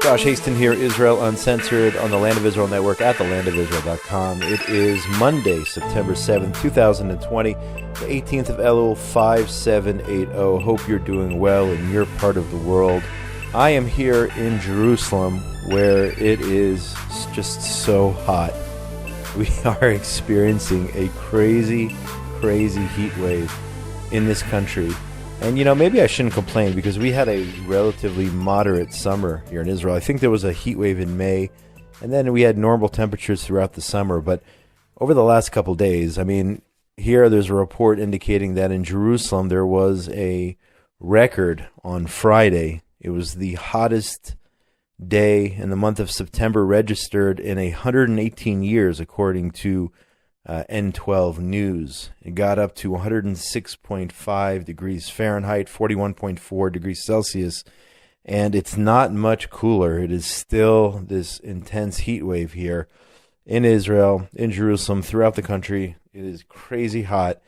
Josh Hasten here, Israel Uncensored, on the Land of Israel Network at thelandofisrael.com. It is Monday, September 7th, 2020, the 18th of Elul, 5780. Hope you're doing well in your part of the world. I am here in Jerusalem, where it is just so hot. We are experiencing a crazy heat wave in this country. And, maybe I shouldn't complain because we had a relatively moderate summer here in Israel. I think there was a heat wave in May, and then we had normal temperatures throughout the summer. But over the last couple days, here there's a report indicating that in Jerusalem there was a record on Friday. It was the hottest day in the month of September registered in 118 years, according to N12 News. It got up to 106.5 degrees Fahrenheit, 41.4 degrees Celsius, and it's not much cooler. It is still this intense heat wave here in Israel, in Jerusalem, throughout the country. It is crazy hot,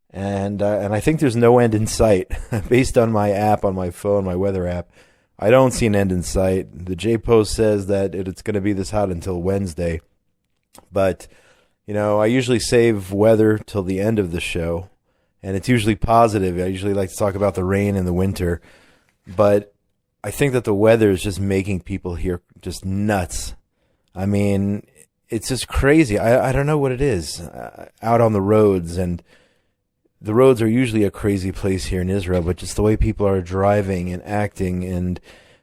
and I think there's no end in sight. Based on my app on my phone, my weather app, I don't see an end in sight. The J-Post says that it's going to be this hot until Wednesday, but I usually save weather till the end of the show, and it's usually positive. I usually like to talk about the rain in the winter, but I think that the weather is just making people here just nuts. It's just crazy. I don't know what it is out on the roads, and the roads are usually a crazy place here in Israel, but just the way people are driving and acting and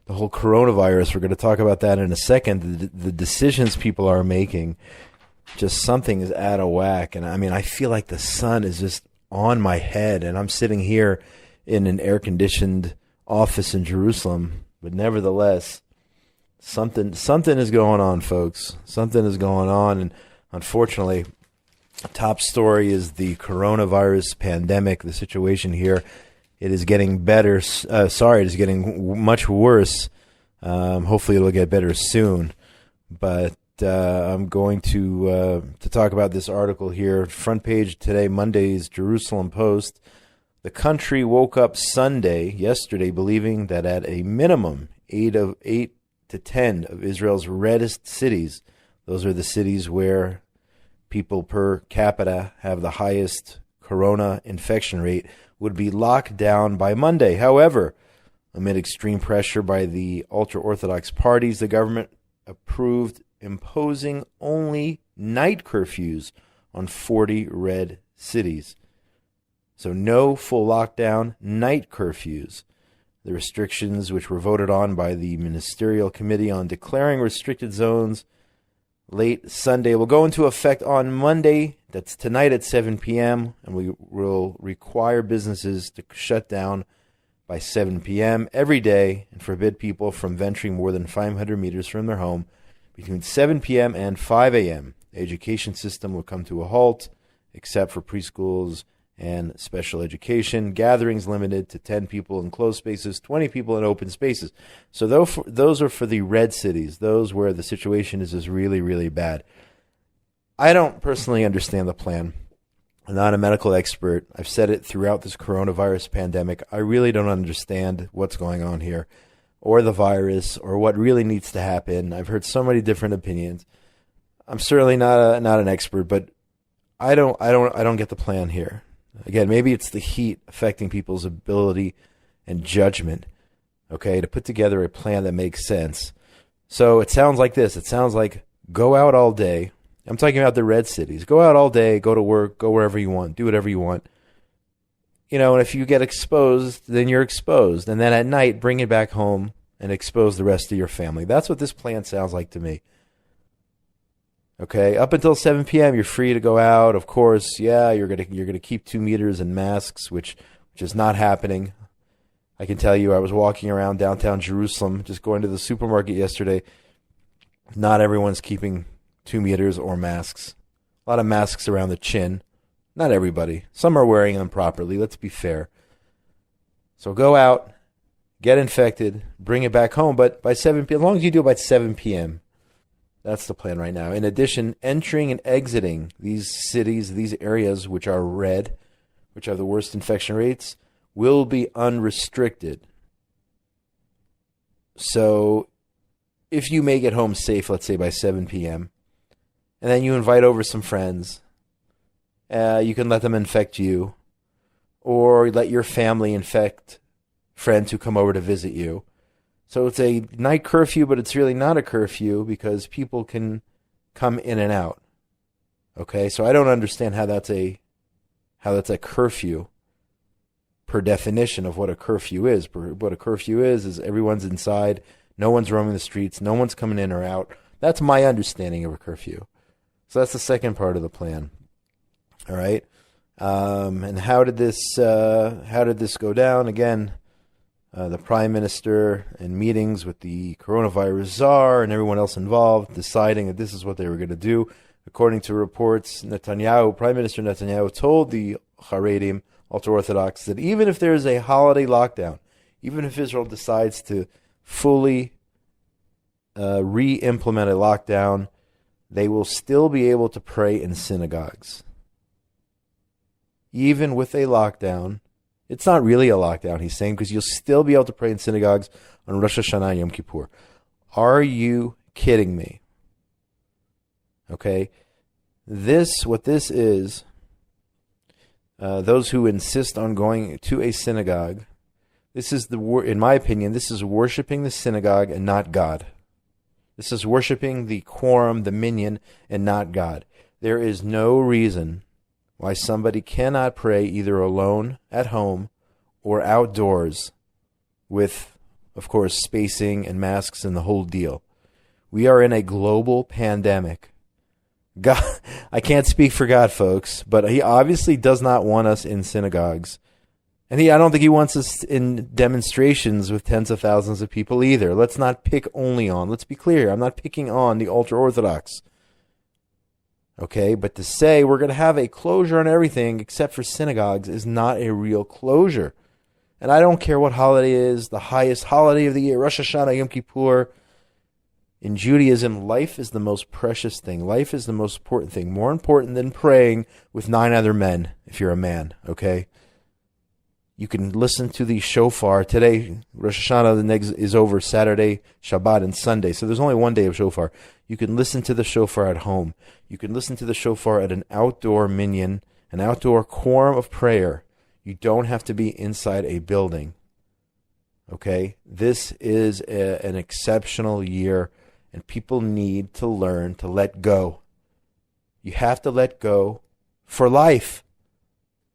the whole coronavirus, we're going to talk about that in a second, the decisions people are making. Just something is out of whack. And I feel like the sun is just on my head, and I'm sitting here in an air-conditioned office in Jerusalem. But nevertheless, something is going on, folks. Something is going on. And unfortunately, top story is the coronavirus pandemic, the situation here. It is getting better. It is getting much worse. Hopefully it'll get better soon. But I'm going to talk about this article here. Front page today, Monday's Jerusalem Post. The country woke up yesterday, believing that at a minimum, 8 to 10 of Israel's reddest cities, those are the cities where people per capita have the highest corona infection rate, would be locked down by Monday. However, amid extreme pressure by the ultra-Orthodox parties, the government approved imposing only night curfews on 40 red cities. So no full lockdown, night curfews. The restrictions, which were voted on by the Ministerial Committee on declaring restricted zones late Sunday, will go into effect on Monday. That's tonight at 7 p.m., and we will require businesses to shut down by 7 p.m. every day and forbid people from venturing more than 500 meters from their home between 7 p.m. and 5 a.m. The education system will come to a halt, except for preschools and special education. Gatherings limited to 10 people in closed spaces, 20 people in open spaces. So those are for the red cities, those where the situation is just really, really bad. I don't personally understand the plan. I'm not a medical expert. I've said it throughout this coronavirus pandemic. I really don't understand what's going on here, or the virus, or what really needs to happen. I've heard so many different opinions. I'm certainly not an expert, but I don't get the plan here. Again, maybe it's the heat affecting people's ability and judgment, to put together a plan that makes sense. So it sounds like this. It sounds like go out all day. I'm talking about the red cities. Go out all day, go to work, go wherever you want, do whatever you want. And if you get exposed, then you're exposed. And then at night, bring it back home and expose the rest of your family. That's what this plan sounds like to me. Okay, up until 7 p.m., you're free to go out. Of course, you're gonna keep 2 meters and masks, which is not happening. I can tell you, I was walking around downtown Jerusalem, just going to the supermarket yesterday. Not everyone's keeping 2 meters or masks. A lot of masks around the chin. Not everybody. Some are wearing them properly. Let's be fair. So go out, get infected, bring it back home. But by 7 p.m., as long as you do it by 7 p.m., that's the plan right now. In addition, entering and exiting these cities, these areas which are red, which have the worst infection rates, will be unrestricted. So if you make it home safe, let's say by 7 p.m., and then you invite over some friends, you can let them infect you, or let your family infect friends who come over to visit you. So it's a night curfew, but it's really not a curfew because people can come in and out. Okay, so I don't understand how that's a curfew per definition of what a curfew is. What a curfew is everyone's inside, no one's roaming the streets, no one's coming in or out. That's my understanding of a curfew. So that's the second part of the plan. All right, and how did this go down? Again, the Prime Minister in meetings with the coronavirus czar and everyone else involved, deciding that this is what they were going to do. According to reports, Prime Minister Netanyahu told the Haredim, ultra-Orthodox, that even if there is a holiday lockdown, even if Israel decides to fully re-implement a lockdown, they will still be able to pray in synagogues. Even with a lockdown, it's not really a lockdown, he's saying, because you'll still be able to pray in synagogues on Rosh Hashannah and Yom Kippur. Are you kidding me? Okay, what this is, those who insist on going to a synagogue, this is in my opinion, this is worshiping the synagogue and not God. This is worshiping the quorum, the minyan, and not God. There is no reason why somebody cannot pray either alone at home or outdoors with, of course, spacing and masks and the whole deal. We are in a global pandemic. God, I can't speak for God, folks, but he obviously does not want us in synagogues. And I don't think he wants us in demonstrations with tens of thousands of people either. Let's not pick only on, let's be clear, I'm not picking on the ultra-Orthodox. Okay, but to say we're going to have a closure on everything except for synagogues is not a real closure. And I don't care what holiday it is, the highest holiday of the year, Rosh Hashannah, Yom Kippur. In Judaism, life is the most precious thing. Life is the most important thing. More important than praying with 9 other men, if you're a man, okay? You can listen to the shofar. Today, Rosh Hashannah is over Saturday, Shabbat, and Sunday. So there's only one day of shofar. You can listen to the shofar at home. You can listen to the shofar at an outdoor minyan, an outdoor quorum of prayer. You don't have to be inside a building. Okay? This is an exceptional year, and people need to learn to let go. You have to let go for life.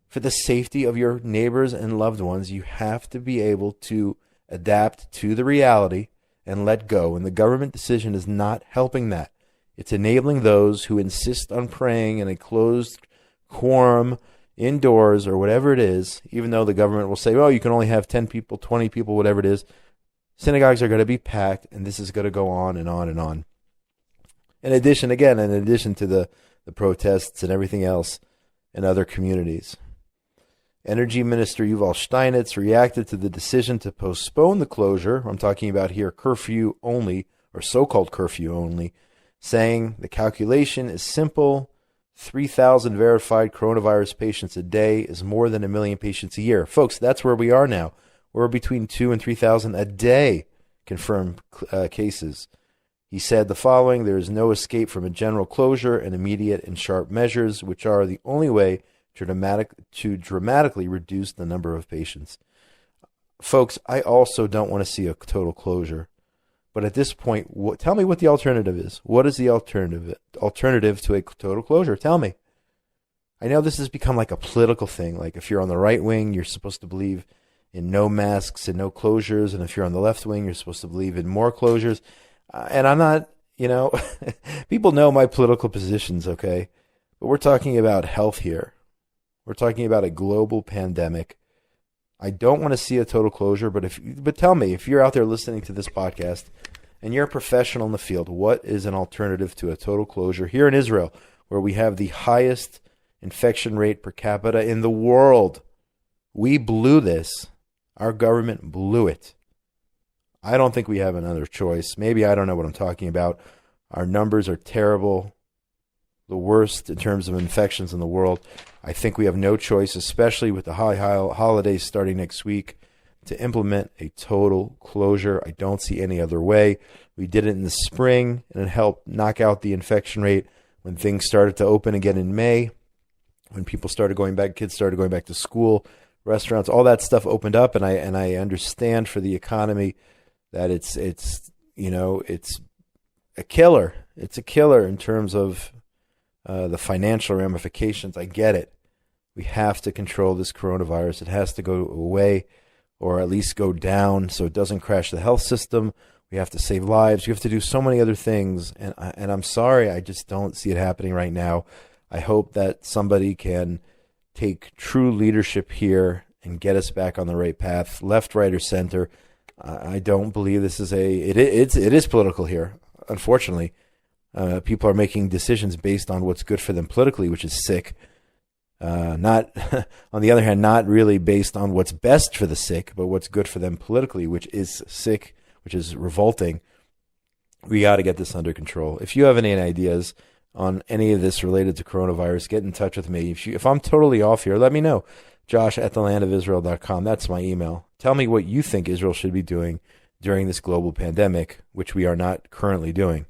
For the safety of your neighbors and loved ones, you have to be able to adapt to the reality and let go. And the government decision is not helping that. It's enabling those who insist on praying in a closed quorum, indoors, or whatever it is, even though the government will say, oh, you can only have 10 people, 20 people, whatever it is. Synagogues are going to be packed, and this is going to go on and on and on. In addition to the protests and everything else in other communities. Energy Minister Yuval Steinitz reacted to the decision to postpone the closure, I'm talking about here curfew only, or so-called curfew only, saying the calculation is simple. 3,000 verified coronavirus patients a day is more than 1 million patients a year. Folks, that's where we are now. We're between 2,000 and 3,000 a day confirmed cases. He said the following: there is no escape from a general closure and immediate and sharp measures, which are the only way to dramatically reduce the number of patients. Folks, I also don't want to see a total closure. But at this point, tell me what the alternative is. What is the alternative to a total closure? Tell me. I know this has become like a political thing. Like if you're on the right wing, you're supposed to believe in no masks and no closures. And if you're on the left wing, you're supposed to believe in more closures. And I'm not, people know my political positions, okay? But we're talking about health here. We're talking about a global pandemic. I don't want to see a total closure, but tell me, if you're out there listening to this podcast and you're a professional in the field, what is an alternative to a total closure here in Israel, where we have the highest infection rate per capita in the world? We blew this. Our government blew it. I don't think we have another choice. Maybe I don't know what I'm talking about. Our numbers are terrible, the worst in terms of infections in the world. I think we have no choice, especially with the high holidays starting next week. to implement a total closure. I don't see any other way. We did it in the spring, and it helped knock out the infection rate when things started to open again in May, when people started going back, kids started going back to school, restaurants, all that stuff opened up, and I understand for the economy that it's a killer. It's a killer in terms of the financial ramifications. I get it. We have to control this coronavirus. It has to go away, or at least go down, so it doesn't crash the health system. We have to save lives. You have to do so many other things, and I'm sorry, I just don't see it happening right now. I hope that somebody can take true leadership here and get us back on the right path, left, right, or center. I don't believe this is it is political here, unfortunately. People are making decisions based on what's good for them politically, which is sick. Not, on the other hand, not really based on what's best for the sick, but what's good for them politically, which is sick, which is revolting. We got to get this under control. If you have any ideas on any of this related to coronavirus, get in touch with me. If I'm totally off here, let me know. Josh@thelandofisrael.com. That's my email. Tell me what you think Israel should be doing during this global pandemic, which we are not currently doing.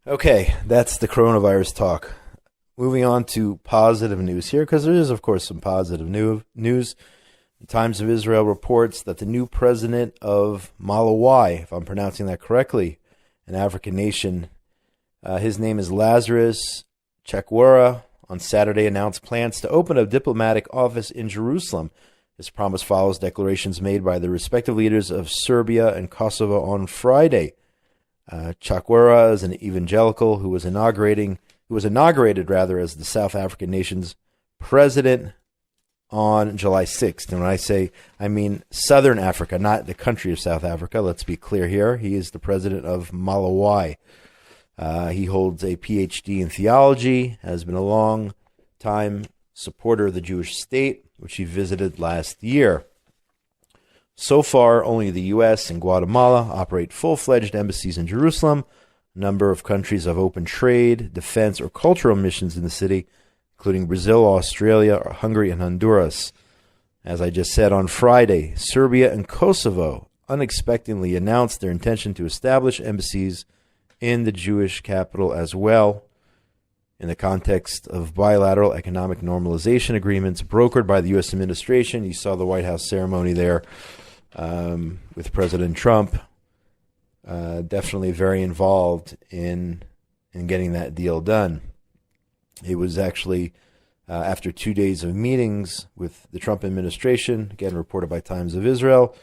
Okay, that's the coronavirus talk. Moving on to positive news here, because there is, of course, some positive news. The Times of Israel reports that the new president of Malawi, if I'm pronouncing that correctly, an African nation, his name is Lazarus Chakwera, on Saturday announced plans to open a diplomatic office in Jerusalem. This promise follows declarations made by the respective leaders of Serbia and Kosovo on Friday. Chakwera is an evangelical who was inaugurated as the South African nation's president on July 6th. And when I say, I mean Southern Africa, not the country of South Africa. Let's be clear here. He is the president of Malawi. He holds a PhD in theology, has been a long-time supporter of the Jewish state, which he visited last year. So far, only the U.S. and Guatemala operate full-fledged embassies in Jerusalem. A number of countries have opened trade, defense, or cultural missions in the city, including Brazil, Australia, Hungary, and Honduras. As I just said, on Friday, Serbia and Kosovo unexpectedly announced their intention to establish embassies in the Jewish capital as well, in the context of bilateral economic normalization agreements brokered by the U.S. administration. You saw the White House ceremony there with President Trump. Definitely very involved in getting that deal done. It was actually after 2 days of meetings with the Trump administration, again reported by Times of Israel,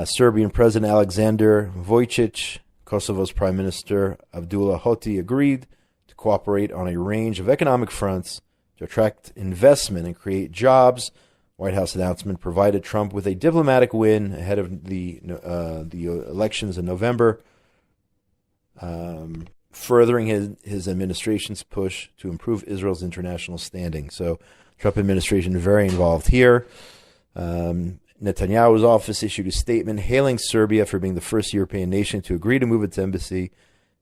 Serbian President Alexander Vučić, Kosovo's Prime Minister Abdullah Hoti agreed to cooperate on a range of economic fronts to attract investment and create jobs. White House announcement provided Trump with a diplomatic win ahead of the elections in November, furthering his administration's push to improve Israel's international standing. So, Trump administration very involved here. Netanyahu's office issued a statement hailing Serbia for being the first European nation to agree to move its embassy.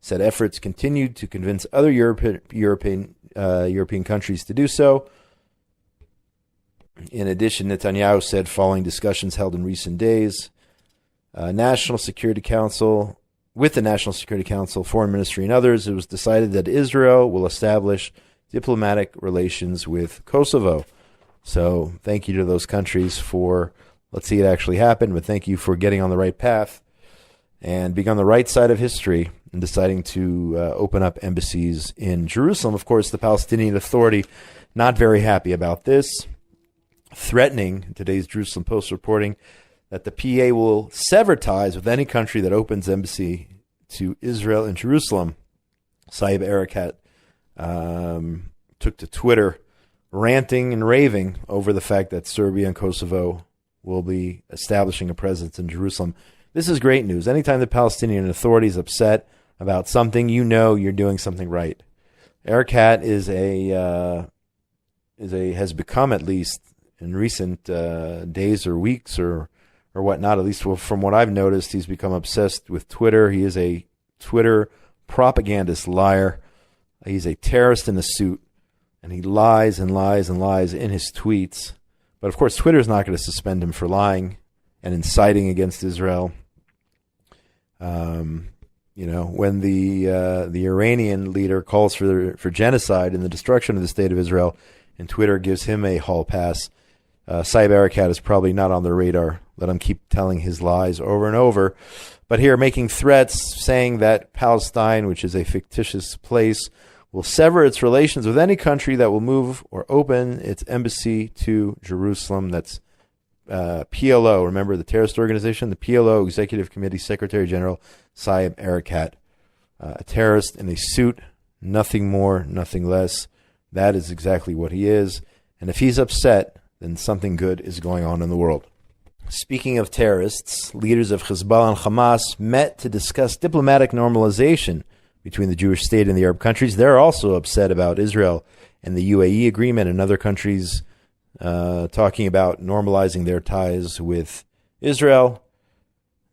Said efforts continued to convince other European countries to do so. In addition, Netanyahu said, following discussions held in recent days, with the National Security Council, Foreign Ministry, and others, it was decided that Israel will establish diplomatic relations with Kosovo. So thank you to those countries for, let's see it actually happen, but thank you for getting on the right path and being on the right side of history and deciding to open up embassies in Jerusalem. Of course, the Palestinian Authority not very happy about this, threatening, today's Jerusalem Post reporting, that the PA will sever ties with any country that opens embassy to Israel in Jerusalem. Saeb Erekat took to Twitter ranting and raving over the fact that Serbia and Kosovo will be establishing a presence in Jerusalem. This is great news. Anytime the Palestinian Authority is upset about something, you know you're doing something right. Erekat has become, at least in recent days or weeks or whatnot, at least from what I've noticed, he's become obsessed with Twitter. He is a Twitter propagandist liar. He's a terrorist in a suit, and he lies and lies and lies in his tweets. But of course, Twitter is not going to suspend him for lying and inciting against Israel. When the Iranian leader calls for genocide and the destruction of the state of Israel, and Twitter gives him a hall pass, Saeb Erekat is probably not on the radar. Let him keep telling his lies over and over. But here, making threats, saying that Palestine, which is a fictitious place, will sever its relations with any country that will move or open its embassy to Jerusalem. That's PLO, remember the terrorist organization? The PLO Executive Committee Secretary General Saeb Erekat, a terrorist in a suit, nothing more, nothing less. That is exactly what he is. And if he's upset, then something good is going on in the world. Speaking of terrorists, leaders of Hezbollah and Hamas met to discuss diplomatic normalization between the Jewish state and the Arab countries. They're also upset about Israel and the UAE agreement and other countries talking about normalizing their ties with Israel.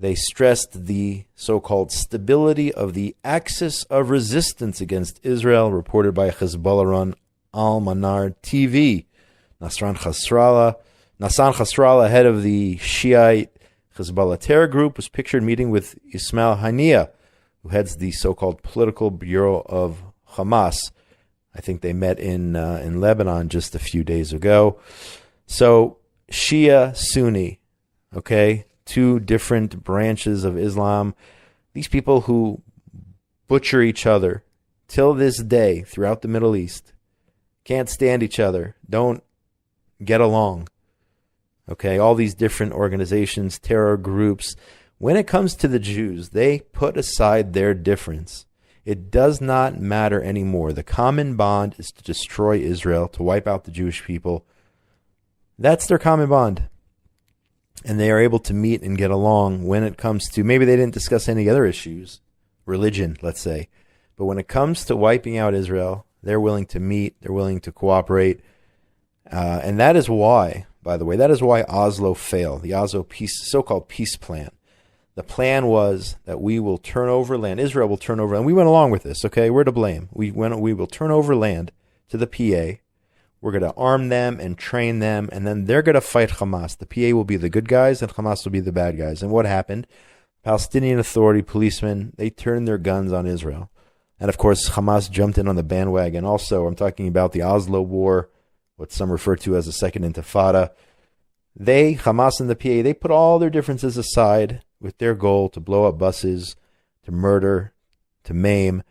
They stressed the so-called stability of the axis of resistance against Israel, reported by Hezbollah-run Al-Manar TV. Nassan Nasrallah, head of the Shiite Hezbollah terror group, was pictured meeting with Ismail Haniyeh, who heads the so-called political bureau of Hamas. I think they met in Lebanon just a few days ago. So Shia, Sunni, okay, two different branches of Islam. These people who butcher each other till this day throughout the Middle East, can't stand each other, don't get along. Okay, all these different organizations, terror groups. When it comes to the Jews, they put aside their difference. It does not matter anymore. The common bond is to destroy Israel, to wipe out the Jewish people. That's their common bond. And they are able to meet and get along when it comes to, maybe they didn't discuss any other issues, religion, let's say. But when it comes to wiping out Israel, they're willing to meet, they're willing to cooperate. And that is why, by the way, that is why Oslo failed, the Oslo peace, so-called peace plan. The plan was that we will turn over land. Israel will turn over, and we went along with this, okay? We're to blame. We will turn over land to the PA. We're going to arm them and train them, and then they're going to fight Hamas. The PA will be the good guys, and Hamas will be the bad guys. And what happened? Palestinian Authority policemen, they turned their guns on Israel. And, of course, Hamas jumped in on the bandwagon. Also, I'm talking about the Oslo War, what some refer to as the Second Intifada. They, Hamas and the PA, they put all their differences aside with their goal to blow up buses, to murder, to maim,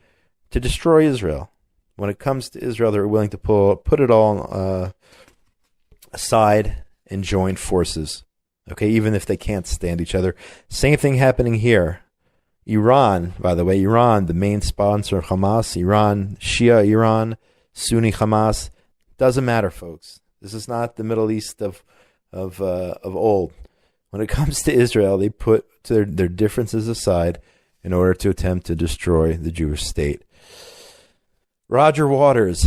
to destroy Israel. When it comes to Israel, they're willing to put it all aside and join forces. Okay, even if they can't stand each other. Same thing happening here. Iran, by the way, Iran, the main sponsor of Hamas, Iran, Shia Iran, Sunni Hamas, doesn't matter, folks. This is not the Middle East of old. When it comes to Israel, they put their differences aside in order to attempt to destroy the Jewish state. Roger Waters,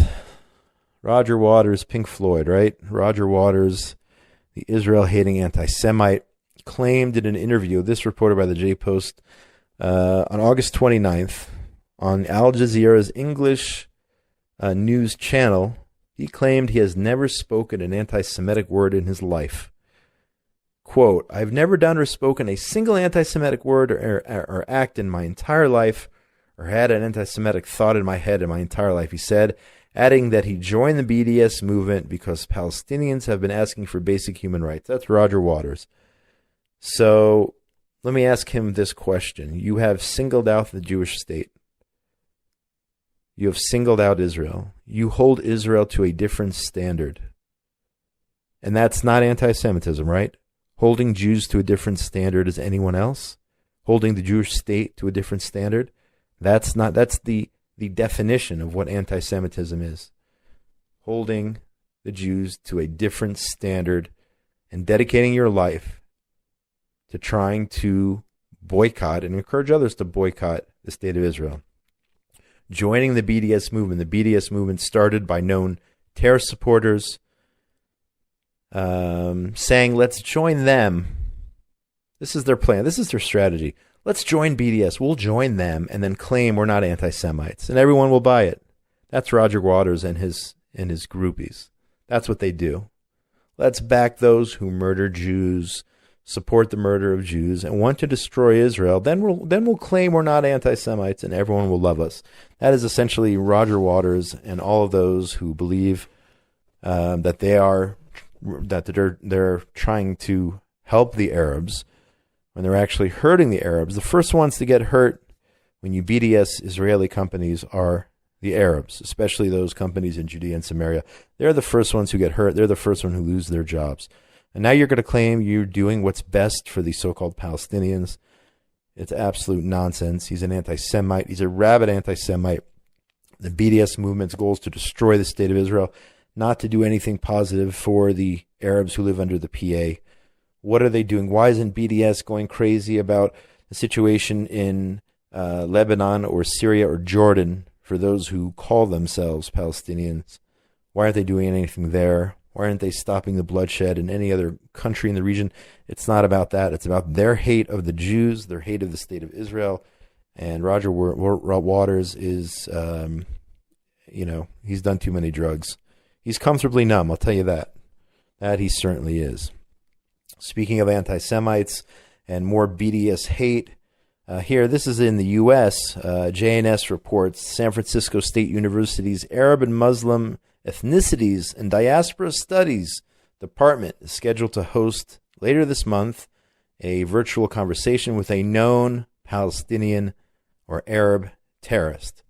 Pink Floyd, right? Roger Waters, the Israel-hating anti-Semite, claimed in an interview, this reported by the J-Post, on August 29th, on Al Jazeera's English news channel, he claimed he has never spoken an anti-Semitic word in his life. Quote, I've never done or spoken a single anti-Semitic word or act in my entire life, or had an anti-Semitic thought in my head in my entire life, he said, adding that he joined the BDS movement because Palestinians have been asking for basic human rights. That's Roger Waters. So let me ask him this question. You have singled out the Jewish state. You have singled out Israel. You hold Israel to a different standard. And that's not anti-Semitism, right? Holding Jews to a different standard as anyone else? Holding the Jewish state to a different standard? That's the definition of what anti-Semitism is. Holding the Jews to a different standard and dedicating your life to trying to boycott and encourage others to boycott the state of Israel. Joining the BDS movement. The BDS movement started by known terror supporters saying, let's join them. This is their plan. This is their strategy. Let's join BDS. We'll join them and then claim we're not anti-Semites. And everyone will buy it. That's Roger Waters and his groupies. That's what they do. Let's back those who murder Jews, support the murder of Jews, and want to destroy Israel. Then we'll claim we're not anti-Semites and everyone will love us. That is essentially Roger Waters and all of those who believe that they're trying to help the Arabs when they're actually hurting the Arabs. The first ones to get hurt when you BDS Israeli companies are the Arabs, especially those companies in Judea and Samaria. They're the first ones who get hurt. They're the first one who lose their jobs. And now you're going to claim you're doing what's best for the so-called Palestinians. It's absolute nonsense. He's an anti-Semite. He's a rabid anti-Semite. The BDS movement's goal is to destroy the state of Israel, not to do anything positive for the Arabs who live under the PA. What are they doing? Why isn't BDS going crazy about the situation in Lebanon or Syria or Jordan for those who call themselves Palestinians? Why aren't they doing anything there? Why aren't they stopping the bloodshed in any other country in the region? It's not about that. It's about their hate of the Jews, their hate of the state of Israel. And Roger Waters is, he's done too many drugs. He's comfortably numb, I'll tell you that. That he certainly is. Speaking of anti-Semites and more BDS hate, here, this is in the U.S. JNS reports San Francisco State University's Arab and Muslim Ethnicities and Diaspora Studies Department is scheduled to host later this month a virtual conversation with a known Palestinian or Arab terrorist.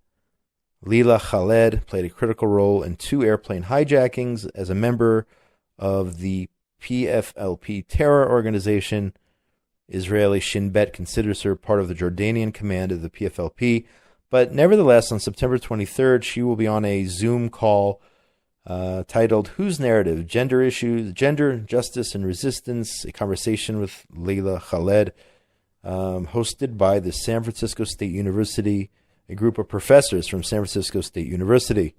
Leila Khaled played a critical role in 2 airplane hijackings as a member of the PFLP terror organization. Israeli Shin Bet considers her part of the Jordanian command of the PFLP, but nevertheless, on September 23rd, she will be on a Zoom call titled Whose Narrative? Gender Issues, Gender, Justice, and Resistance, a conversation with Leila Khaled, hosted by the San Francisco State University, a group of professors from San Francisco State University.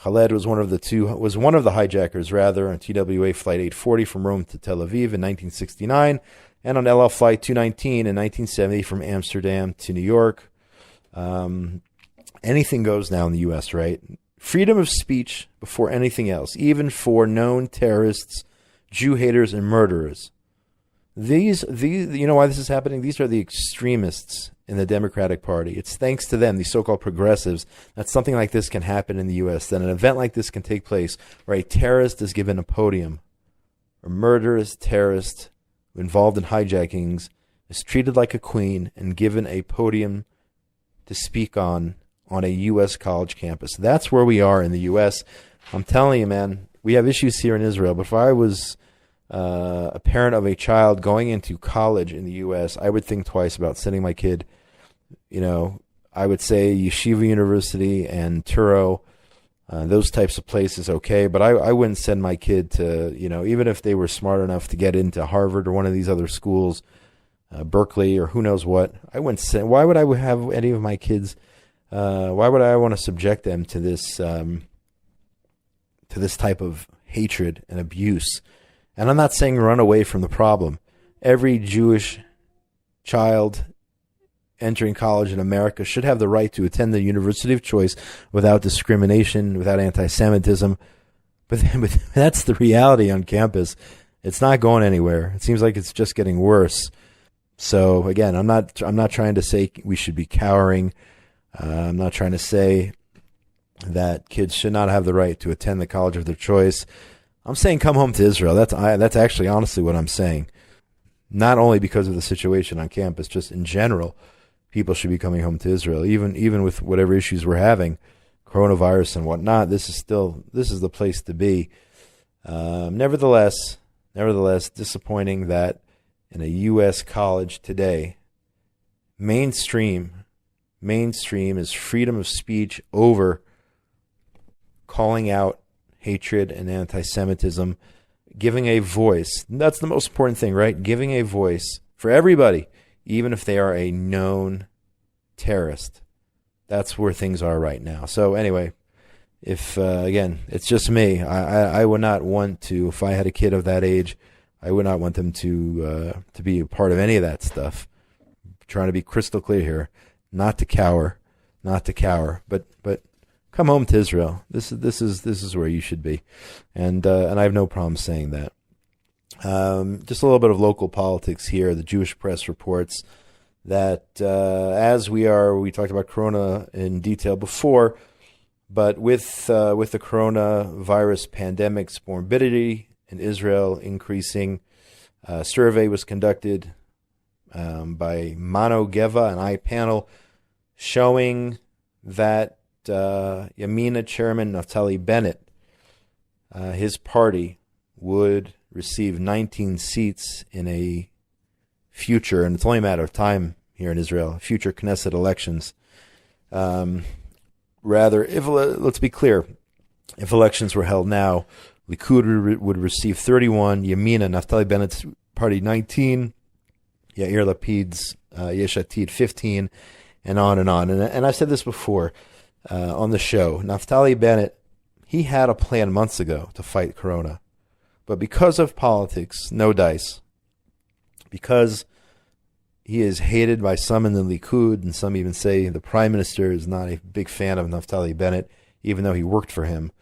Khaled was one of the hijackers, on TWA Flight 840 from Rome to Tel Aviv in 1969, and on LL Flight 219 in 1970 from Amsterdam to New York. Anything goes now in the U.S., right? Freedom of speech before anything else, even for known terrorists, Jew haters, and murderers. These, you know why this is happening? These are the extremists in the Democratic Party. It's thanks to them, the so-called progressives, that something like this can happen in the U.S., that an event like this can take place where a terrorist is given a podium, a murderous terrorist involved in hijackings is treated like a queen and given a podium to speak on a U.S. college campus. That's where we are in the U.S. I'm telling you, man, we have issues here in Israel, but if I was a parent of a child going into college in the U.S., I would think twice about sending my kid, I would say Yeshiva University and Turo, those types of places, okay, but I wouldn't send my kid to, even if they were smart enough to get into Harvard or one of these other schools, Berkeley or who knows what, I wouldn't send. Why would I have any of my kids, why would I want to subject them to this type of hatred and abuse? And I'm not saying run away from the problem. Every Jewish child entering college in America should have the right to attend the university of choice without discrimination, without anti-Semitism. But that's the reality on campus. It's not going anywhere. It seems like it's just getting worse. So again, I'm not trying to say we should be cowering. I'm not trying to say that kids should not have the right to attend the college of their choice. I'm saying come home to Israel. That's actually honestly what I'm saying. Not only because of the situation on campus, just in general, people should be coming home to Israel. Even with whatever issues we're having, coronavirus and whatnot, this is the place to be. Nevertheless, disappointing that in a U.S. college today, mainstream is freedom of speech over calling out hatred and anti-Semitism, giving a voice. That's the most important thing, right? Giving a voice for everybody, even if they are a known terrorist. That's where things are right now. So anyway, if, again, it's just me, I would not want to, if I had a kid of that age, I would not want them to be a part of any of that stuff. I'm trying to be crystal clear here, not to cower, but come home to Israel. This is where you should be, and I have no problem saying that. Just a little bit of local politics here. The Jewish press reports that we talked about Corona in detail before, but with the coronavirus pandemic's morbidity in Israel increasing, a survey was conducted by Mano Geva, an iPanel, showing that Yamina chairman Naftali Bennett, his party, would receive 19 seats in a future, and it's only a matter of time here in Israel, future Knesset elections. Let's be clear, if elections were held now, Likud would receive 31, Yamina, Naftali Bennett's party, 19, Yair Lapid's Yesh Atid, 15, and on and on. And I said this before on the show. Naftali Bennett, he had a plan months ago to fight Corona. But because of politics, no dice, because he is hated by some in the Likud, and some even say the Prime Minister is not a big fan of Naftali Bennett, even though he worked for him,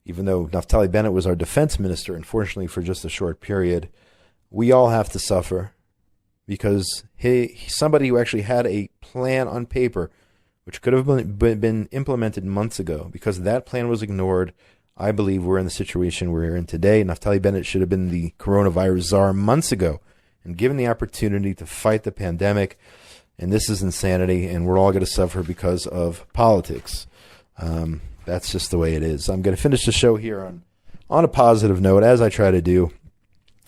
even though Naftali Bennett was our defense minister, unfortunately for just a short period, we all have to suffer because he's somebody who actually had a plan on paper, which could have been implemented months ago. Because that plan was ignored, I believe we're in the situation we're in today. Naftali Bennett should have been the coronavirus czar months ago and given the opportunity to fight the pandemic. And this is insanity, and we're all going to suffer because of politics. That's just the way it is. I'm going to finish the show here on a positive note, as I try to do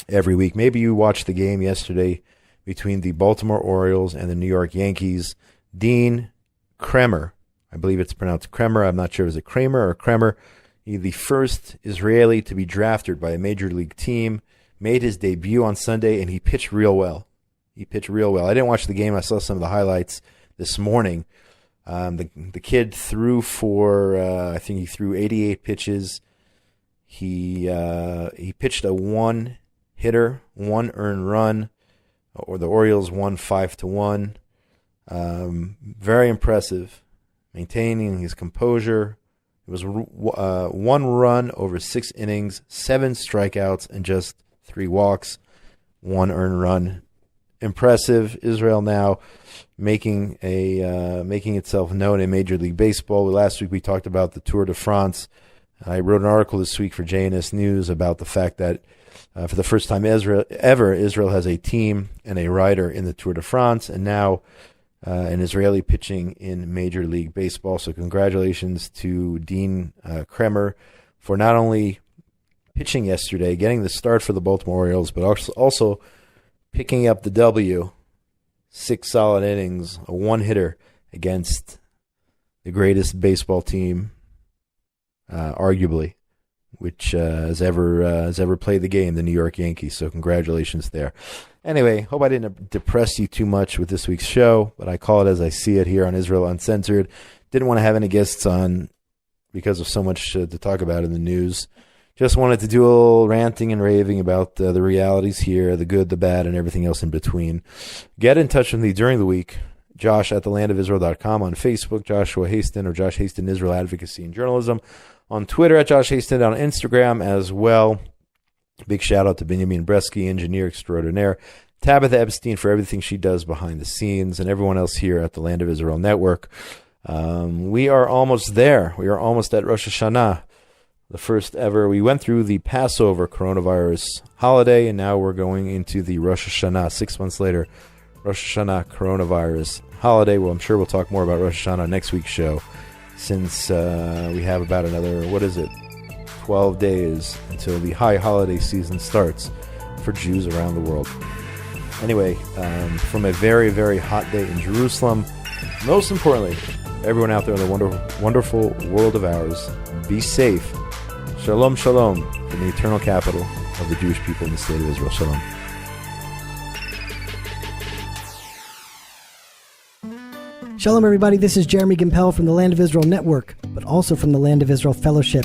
every week. Maybe you watched the game yesterday between the Baltimore Orioles and the New York Yankees. Dean Kremer, I believe it's pronounced Kremer, I'm not sure, is it Kramer or Kremer? He's the first Israeli to be drafted by a major league team, made his debut on Sunday, and he pitched real well. I didn't watch the game. I saw some of the highlights this morning. The kid threw for, I think he threw 88 pitches. He pitched a one-hitter, one earned run, or the Orioles won 5-1. Very impressive, maintaining his composure. It was one run over 6 innings, 7 strikeouts, and just 3 walks, 1 earned run. Impressive. Israel now making itself known in Major League Baseball. Last week we talked about the Tour de France. I wrote an article this week for JNS News about the fact that for the first time Israel has a team and a rider in the Tour de France, and now an Israeli pitching in Major League Baseball. So congratulations to Dean Kremer for not only pitching yesterday, getting the start for the Baltimore Orioles, but also picking up the W, 6 solid innings, a one-hitter against the greatest baseball team, arguably, which has ever played the game, the New York Yankees. So congratulations there. Anyway, hope I didn't depress you too much with this week's show, but I call it as I see it here on Israel Uncensored. Didn't want to have any guests on because of so much to talk about in the news. Just wanted to do a little ranting and raving about the realities here, the good, the bad, and everything else in between. Get in touch with me during the week. Josh at thelandofisrael.com on Facebook, Joshua Hasten or Josh Hasten Israel Advocacy and Journalism. On Twitter at Josh Hasten, on Instagram as well. Big shout out to Benjamin Bresky, engineer extraordinaire. Tabitha Epstein for everything she does behind the scenes, and everyone else here at the Land of Israel Network. We are almost there. We are almost at Rosh Hashannah. The first ever. We went through the Passover coronavirus holiday, and now we're going into the Rosh Hashannah, 6 months later, Rosh Hashannah coronavirus holiday. Well, I'm sure we'll talk more about Rosh Hashannah next week's show, since we have about another, 12 days until the high holiday season starts for Jews around the world. Anyway, from a very, very hot day in Jerusalem, most importantly, everyone out there in the wonderful world of ours, be safe. Shalom, shalom, from the eternal capital of the Jewish people in the state of Israel. Shalom. Shalom, everybody. This is Jeremy Gimpel from the Land of Israel Network, but also from the Land of Israel Fellowship.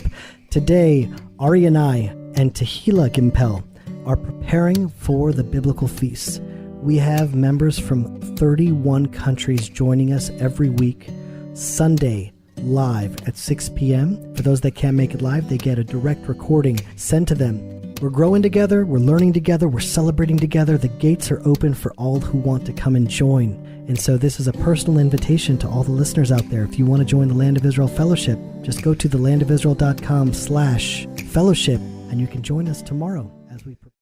Today, Ari and I and Tehila Gimpel are preparing for the biblical feasts. We have members from 31 countries joining us every week. Sunday, live at 6 p.m. For those that can't make it live, they get a direct recording sent to them. We're growing together, we're learning together, we're celebrating together. The gates are open for all who want to come and join. And so this is a personal invitation to all the listeners out there. If you want to join the Land of Israel Fellowship, just go to thelandofisrael.com/fellowship, and you can join us tomorrow as we